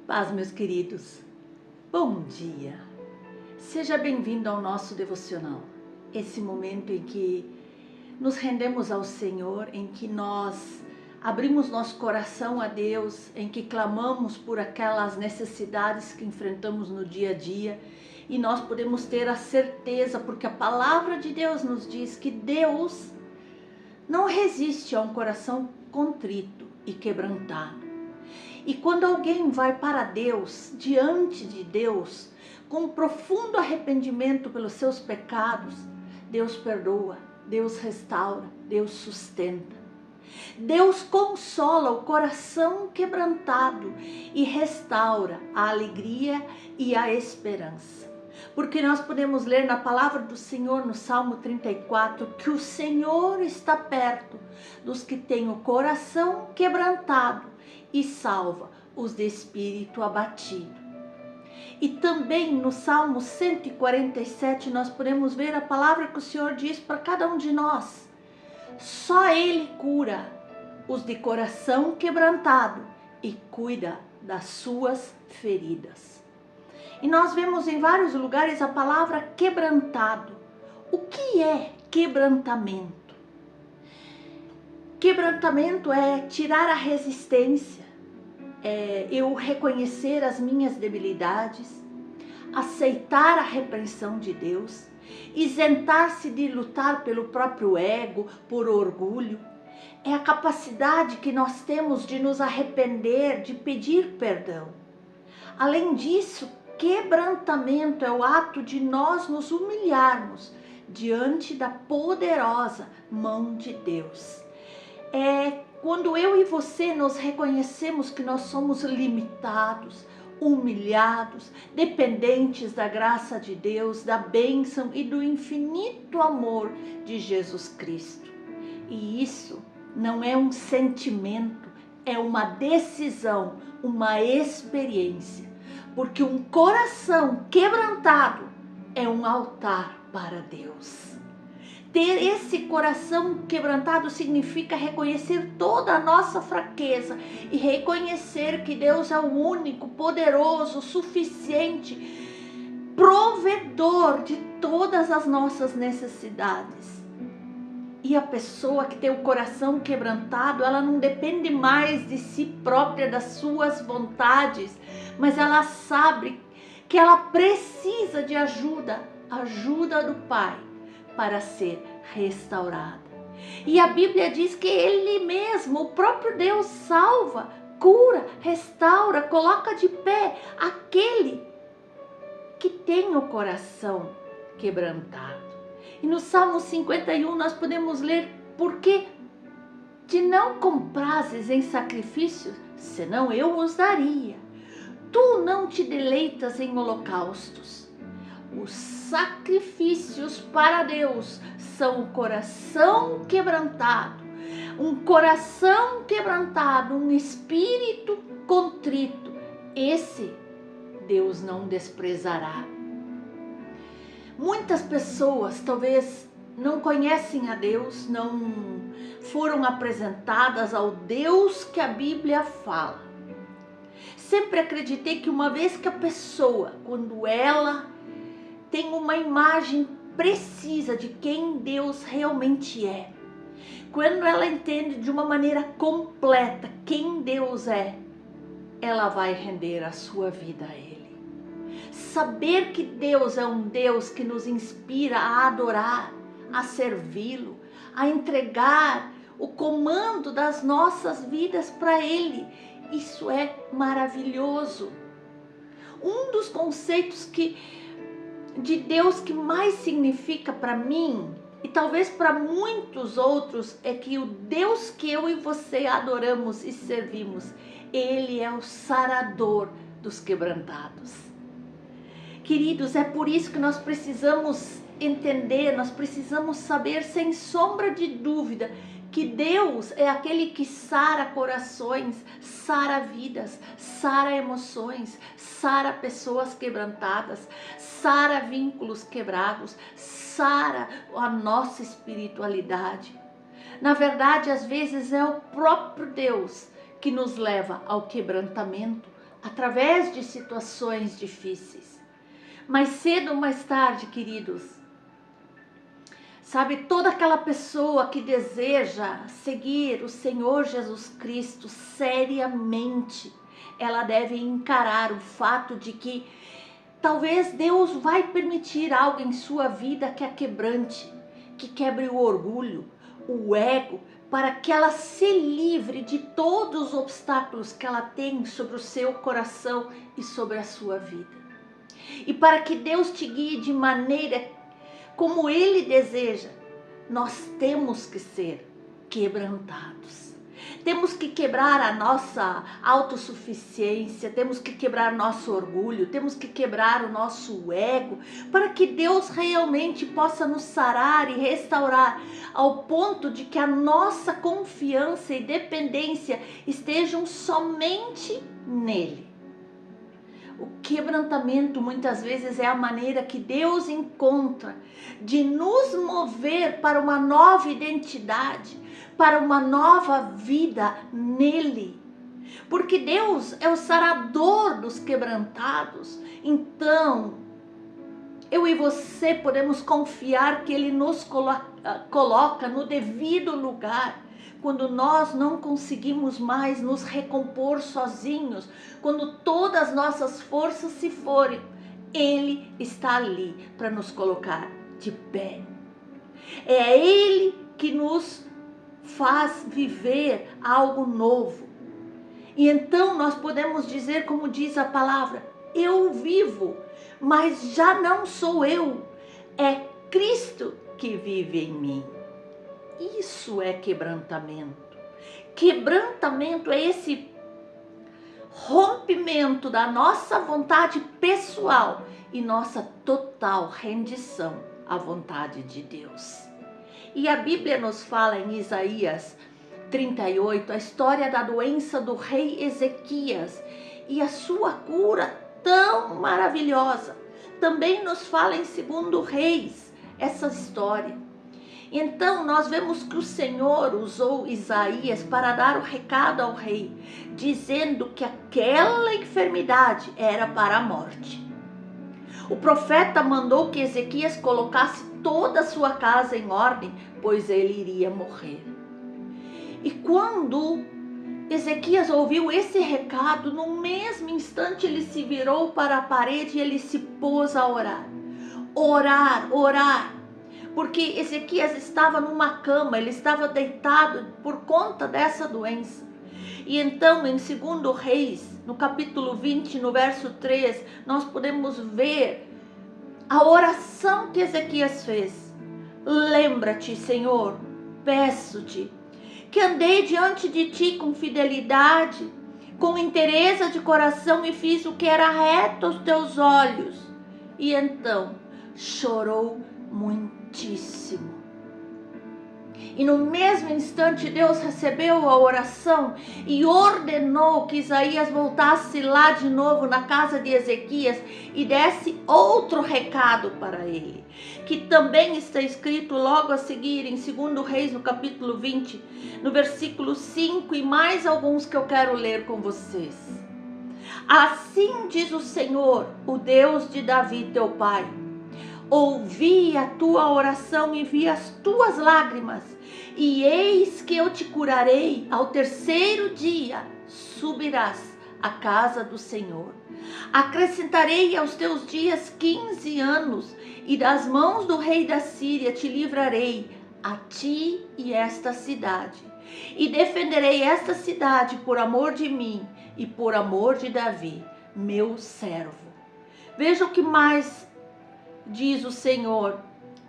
Paz, meus queridos. Bom dia. Seja bem-vindo ao nosso devocional. Esse momento em que nos rendemos ao Senhor, em que nós abrimos nosso coração a Deus, em que clamamos por aquelas necessidades que enfrentamos no dia a dia, e nós podemos ter a certeza, porque a palavra de Deus nos diz que Deus não resiste a um coração contrito e quebrantado. E quando alguém vai para Deus, diante de Deus, com profundo arrependimento pelos seus pecados, Deus perdoa, Deus restaura, Deus sustenta. Deus consola o coração quebrantado e restaura a alegria e a esperança. Porque nós podemos ler na palavra do Senhor, no Salmo 34, que o Senhor está perto dos que têm o coração quebrantado e salva os de espírito abatido. E também no Salmo 147 nós podemos ver a palavra que o Senhor diz para cada um de nós. Só Ele cura os de coração quebrantado e cuida das suas feridas. E nós vemos em vários lugares a palavra quebrantado. O que é quebrantamento? Quebrantamento é tirar a resistência, é eu reconhecer as minhas debilidades, aceitar a repreensão de Deus, isentar-se de lutar pelo próprio ego, por orgulho. É a capacidade que nós temos de nos arrepender, de pedir perdão. Além disso, quebrantamento é o ato de nós nos humilharmos diante da poderosa mão de Deus. É quando eu e você nos reconhecemos que nós somos limitados, humilhados, dependentes da graça de Deus, da bênção e do infinito amor de Jesus Cristo. E isso não é um sentimento, é uma decisão, uma experiência. Porque um coração quebrantado é um altar para Deus. Ter esse coração quebrantado significa reconhecer toda a nossa fraqueza e reconhecer que Deus é o único, poderoso, suficiente, provedor de todas as nossas necessidades. E a pessoa que tem o coração quebrantado, ela não depende mais de si própria, das suas vontades, mas ela sabe que ela precisa de ajuda do Pai, para ser restaurada. E a Bíblia diz que Ele mesmo, o próprio Deus, salva, cura, restaura, coloca de pé aquele que tem o coração quebrantado. E no Salmo 51 nós podemos ler: porque te não comprases em sacrifícios, senão eu os daria. Tu não te deleitas em holocaustos. Os sacrifícios para Deus são o coração quebrantado. Um coração quebrantado, um espírito contrito, esse Deus não desprezará. Muitas pessoas talvez não conhecem a Deus, não foram apresentadas ao Deus que a Bíblia fala. Sempre acreditei que uma vez que a pessoa, quando ela tem uma imagem precisa de quem Deus realmente é, quando ela entende de uma maneira completa quem Deus é, ela vai render a sua vida a Ele. Saber que Deus é um Deus que nos inspira a adorar, a servi-lo, a entregar o comando das nossas vidas para Ele, isso é maravilhoso. Um dos conceitos de Deus que mais significa para mim, e talvez para muitos outros, é que o Deus que eu e você adoramos e servimos, Ele é o sarador dos quebrantados. Queridos, é por isso que nós precisamos entender, nós precisamos saber sem sombra de dúvida que Deus é aquele que sara corações, sara vidas, sara emoções, sara pessoas quebrantadas, sara vínculos quebrados, sara a nossa espiritualidade. Na verdade, às vezes é o próprio Deus que nos leva ao quebrantamento, através de situações difíceis. Mais cedo ou mais tarde, queridos, sabe, toda aquela pessoa que deseja seguir o Senhor Jesus Cristo seriamente, ela deve encarar o fato de que talvez Deus vai permitir algo em sua vida que a quebrante, que quebre o orgulho, o ego, para que ela se livre de todos os obstáculos que ela tem sobre o seu coração e sobre a sua vida. E para que Deus te guie de maneira como Ele deseja, nós temos que ser quebrantados. Temos que quebrar a nossa autossuficiência, temos que quebrar nosso orgulho, temos que quebrar o nosso ego, para que Deus realmente possa nos sarar e restaurar, ao ponto de que a nossa confiança e dependência estejam somente nele. O quebrantamento muitas vezes é a maneira que Deus encontra de nos mover para uma nova identidade, para uma nova vida nele. Porque Deus é o sarador dos quebrantados. Então, eu e você podemos confiar que Ele nos coloca no devido lugar. Quando nós não conseguimos mais nos recompor sozinhos, quando todas as nossas forças se forem, Ele está ali para nos colocar de pé. É Ele que nos faz viver algo novo. E então nós podemos dizer, como diz a palavra, eu vivo, mas já não sou eu, é Cristo que vive em mim. Isso é quebrantamento. Quebrantamento é esse rompimento da nossa vontade pessoal e nossa total rendição à vontade de Deus. E a Bíblia nos fala em Isaías 38 a história da doença do rei Ezequias e a sua cura tão maravilhosa. Também nos fala em 2 Reis essa história. Então nós vemos que o Senhor usou Isaías para dar o recado ao rei, dizendo que aquela enfermidade era para a morte. O profeta mandou que Ezequias colocasse toda a sua casa em ordem, pois ele iria morrer. E quando Ezequias ouviu esse recado, no mesmo instante ele se virou para a parede e ele se pôs a orar. Orar. Porque Ezequias estava numa cama, ele estava deitado por conta dessa doença. E então em 2 Reis, no capítulo 20, no verso 3, nós podemos ver a oração que Ezequias fez. Lembra-te, Senhor, peço-te, que andei diante de ti com fidelidade, com inteireza de coração e fiz o que era reto aos teus olhos. E então chorou muitíssimo. E no mesmo instante Deus recebeu a oração e ordenou que Isaías voltasse lá de novo na casa de Ezequias e desse outro recado para ele, que também está escrito logo a seguir em 2 Reis, no capítulo 20, no versículo 5, e mais alguns que eu quero ler com vocês. Assim diz o Senhor, o Deus de Davi, teu pai: ouvi a tua oração e vi as tuas lágrimas, e eis que eu te curarei. Ao 3º dia subirás à casa do Senhor. Acrescentarei aos teus dias 15 anos, e das mãos do rei da Síria te livrarei, a ti e esta cidade. E defenderei esta cidade por amor de mim e por amor de Davi, meu servo. Veja o que mais diz o Senhor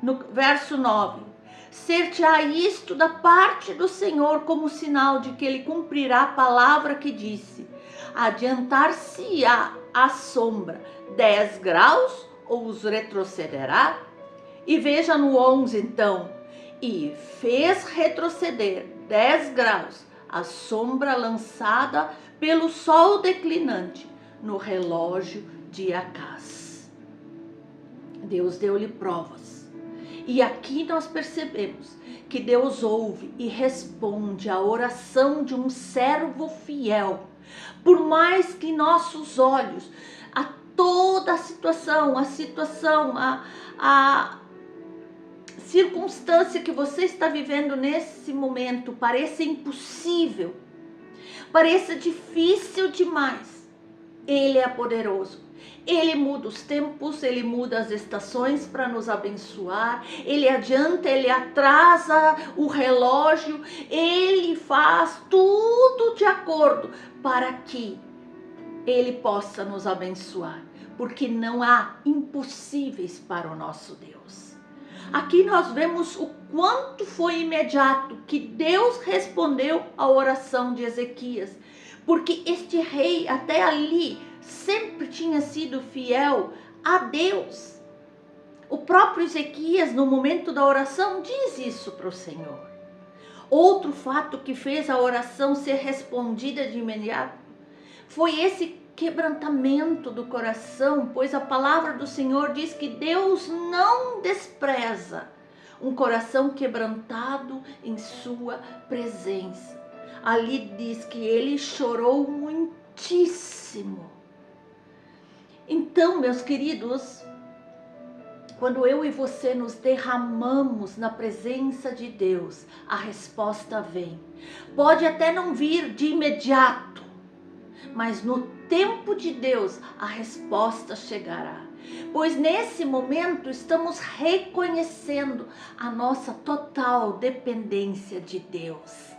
no verso 9: ser-te-á isto da parte do Senhor como sinal de que ele cumprirá a palavra que disse: adiantar-se-á a sombra 10 graus ou os retrocederá? E veja no 11 então: e fez retroceder 10 graus a sombra lançada pelo sol declinante no relógio de Acás. Deus deu-lhe provas. E aqui nós percebemos que Deus ouve e responde a oração de um servo fiel Por mais que nossos olhos, toda a situação, a circunstância que você está vivendo nesse momento pareça impossível, pareça difícil demais, Ele é poderoso. Ele muda os tempos, Ele muda as estações para nos abençoar, Ele adianta, Ele atrasa o relógio, Ele faz tudo de acordo para que Ele possa nos abençoar, porque não há impossíveis para o nosso Deus. Aqui nós vemos o quanto foi imediato que Deus respondeu à oração de Ezequias, porque este rei até ali sempre tinha sido fiel a Deus. O próprio Ezequias, no momento da oração, diz isso para o Senhor. Outro fato que fez a oração ser respondida de imediato foi esse quebrantamento do coração, pois a palavra do Senhor diz que Deus não despreza um coração quebrantado em sua presença. Ali diz que ele chorou muitíssimo. Então, meus queridos, quando eu e você nos derramamos na presença de Deus, a resposta vem. Pode até não vir de imediato, mas no tempo de Deus a resposta chegará. Pois nesse momento estamos reconhecendo a nossa total dependência de Deus.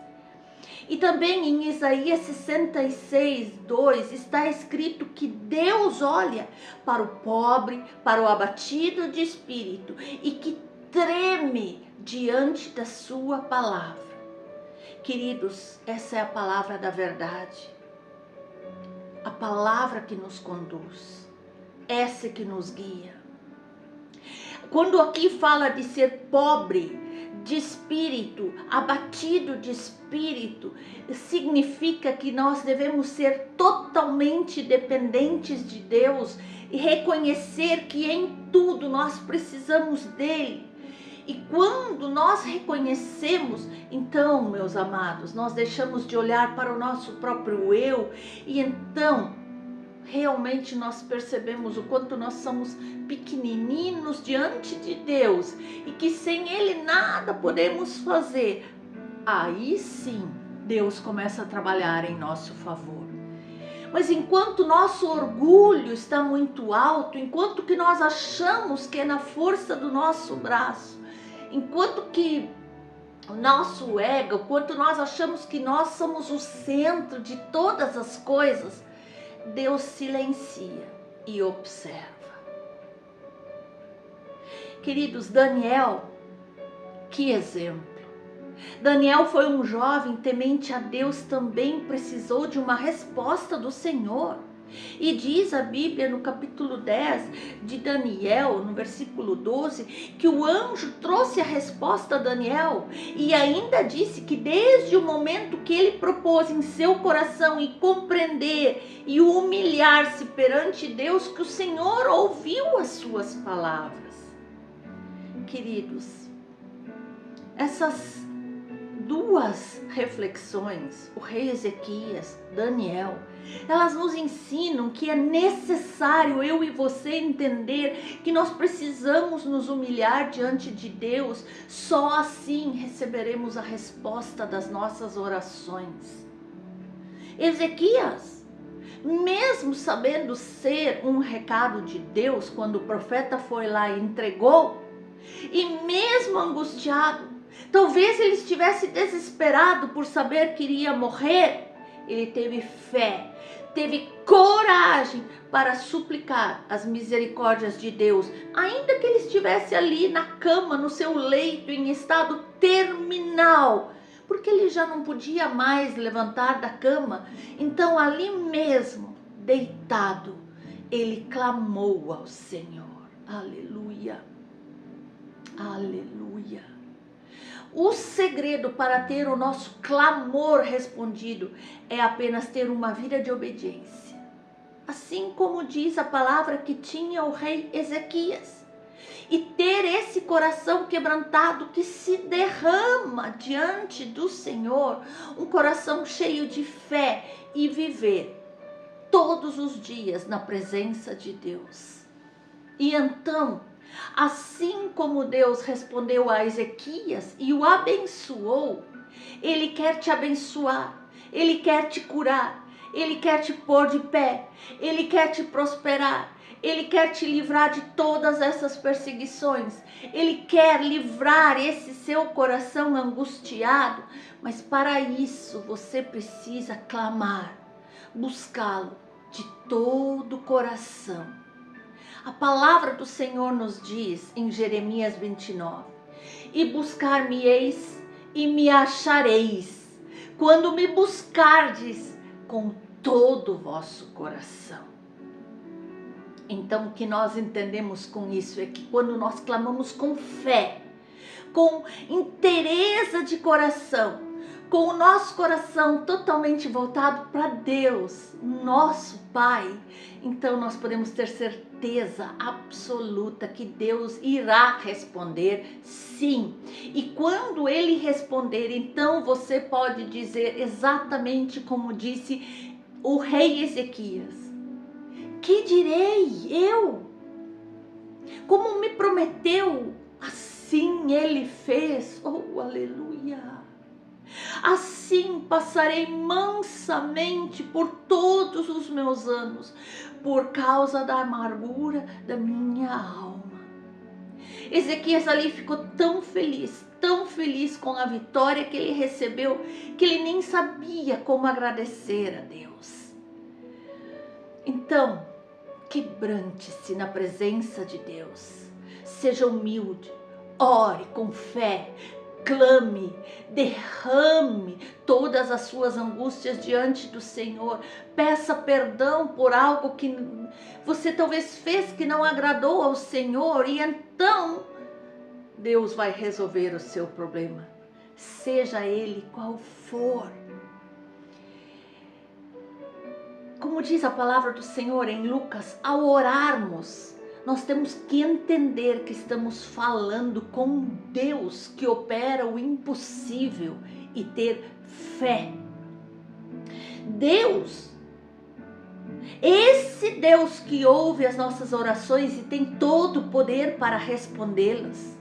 E também em Isaías 66, 2 está escrito que Deus olha para o pobre, para o abatido de espírito e que treme diante da sua palavra. Queridos, essa é a palavra da verdade. A palavra que nos conduz, essa que nos guia. Quando aqui fala de ser pobre de espírito, abatido de espírito, significa que nós devemos ser totalmente dependentes de Deus e reconhecer que em tudo nós precisamos dele. E quando nós reconhecemos, então, meus amados, nós deixamos de olhar para o nosso próprio eu e então realmente nós percebemos o quanto nós somos pequenininhos diante de Deus e que sem Ele nada podemos fazer. Aí sim, Deus começa a trabalhar em nosso favor. Mas enquanto nosso orgulho está muito alto, enquanto que nós achamos que é na força do nosso braço, enquanto que o nosso ego, enquanto nós achamos que nós somos o centro de todas as coisas, Deus silencia e observa. Queridos, Daniel, que exemplo. Daniel foi um jovem temente a Deus, também precisou de uma resposta do Senhor. E diz a Bíblia no capítulo 10 de Daniel, no versículo 12, que o anjo trouxe a resposta a Daniel e ainda disse que desde o momento que ele propôs em seu coração e compreender e humilhar-se perante Deus, que o Senhor ouviu as suas palavras. Queridos, essas duas reflexões, o rei Ezequias, Daniel, elas nos ensinam que é necessário eu e você entender que nós precisamos nos humilhar diante de Deus, só assim receberemos a resposta das nossas orações. Ezequias, mesmo sabendo ser um recado de Deus, quando o profeta foi lá e entregou, e mesmo angustiado, talvez ele estivesse desesperado por saber que iria morrer, ele teve fé, teve coragem para suplicar as misericórdias de Deus, ainda que ele estivesse ali na cama, no seu leito, em estado terminal, porque ele já não podia mais levantar da cama. Então ali mesmo, deitado, ele clamou ao Senhor. Aleluia, aleluia. O segredo para ter o nosso clamor respondido é apenas ter uma vida de obediência. Assim como diz a palavra que tinha o rei Ezequias. e ter esse coração quebrantado que se derrama diante do Senhor, um coração cheio de fé, e viver todos os dias na presença de Deus. E então, assim como Deus respondeu a Ezequias e o abençoou, Ele quer te abençoar, Ele quer te curar, Ele quer te pôr de pé, Ele quer te prosperar, Ele quer te livrar de todas essas perseguições, Ele quer livrar esse seu coração angustiado, mas para isso você precisa clamar, buscá-lo de todo o coração. A palavra do Senhor nos diz em Jeremias 29, e buscar-me-eis e me achareis, quando me buscardes com todo o vosso coração. Então, o que nós entendemos com isso é que quando nós clamamos com fé, com inteireza de coração, com o nosso coração totalmente voltado para Deus, nosso Pai, então nós podemos ter certeza absoluta que Deus irá responder sim. E quando Ele responder, então você pode dizer exatamente como disse o rei Ezequias: que direi eu? Como me prometeu, assim Ele fez. Oh, aleluia! Assim passarei mansamente por todos os meus anos, por causa da amargura da minha alma. Ezequias ali ficou tão feliz com a vitória que ele recebeu, que ele nem sabia como agradecer a Deus. Então, quebrante-se na presença de Deus, seja humilde, ore com fé, clame, derrame todas as suas angústias diante do Senhor, peça perdão por algo que você talvez fez que não agradou ao Senhor, e então Deus vai resolver o seu problema, seja ele qual for. Como diz a palavra do Senhor em Lucas, ao orarmos, nós temos que entender que estamos falando com Deus que opera o impossível e ter fé. Deus, esse Deus que ouve as nossas orações e tem todo o poder para respondê-las.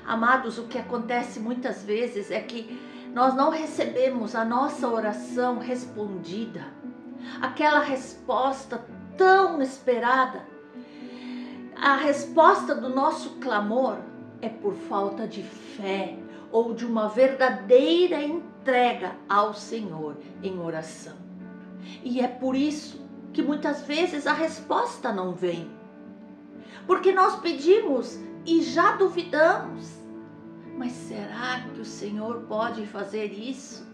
Amados, o que acontece muitas vezes é que nós não recebemos a nossa oração respondida, aquela resposta tão esperada. A resposta do nosso clamor é por falta de fé ou de uma verdadeira entrega ao Senhor em oração. E é por isso que muitas vezes a resposta não vem, porque nós pedimos e já duvidamos. Mas será que o Senhor pode fazer isso?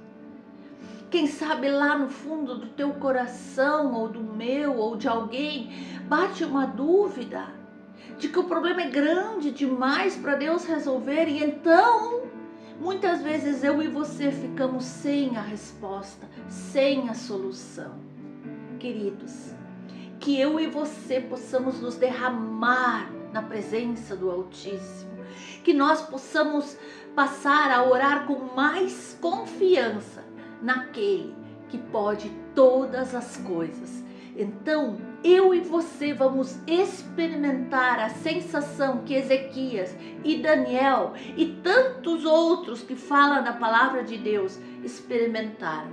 Quem sabe lá no fundo do teu coração, ou do meu, ou de alguém, bate uma dúvida de que o problema é grande demais para Deus resolver, e então muitas vezes eu e você ficamos sem a resposta, sem a solução. Queridos, que eu e você possamos nos derramar na presença do Altíssimo, que nós possamos passar a orar com mais confiança naquele que pode todas as coisas. Então, eu e você vamos experimentar a sensação que Ezequias e Daniel e tantos outros que falam da palavra de Deus experimentaram,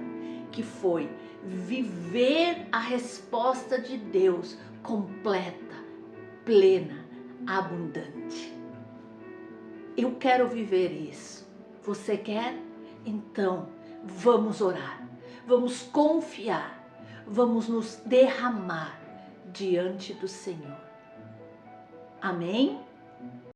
que foi viver a resposta de Deus completa, plena, abundante. Eu quero viver isso. Você quer? Então, vamos orar, vamos confiar, vamos nos derramar diante do Senhor. Amém?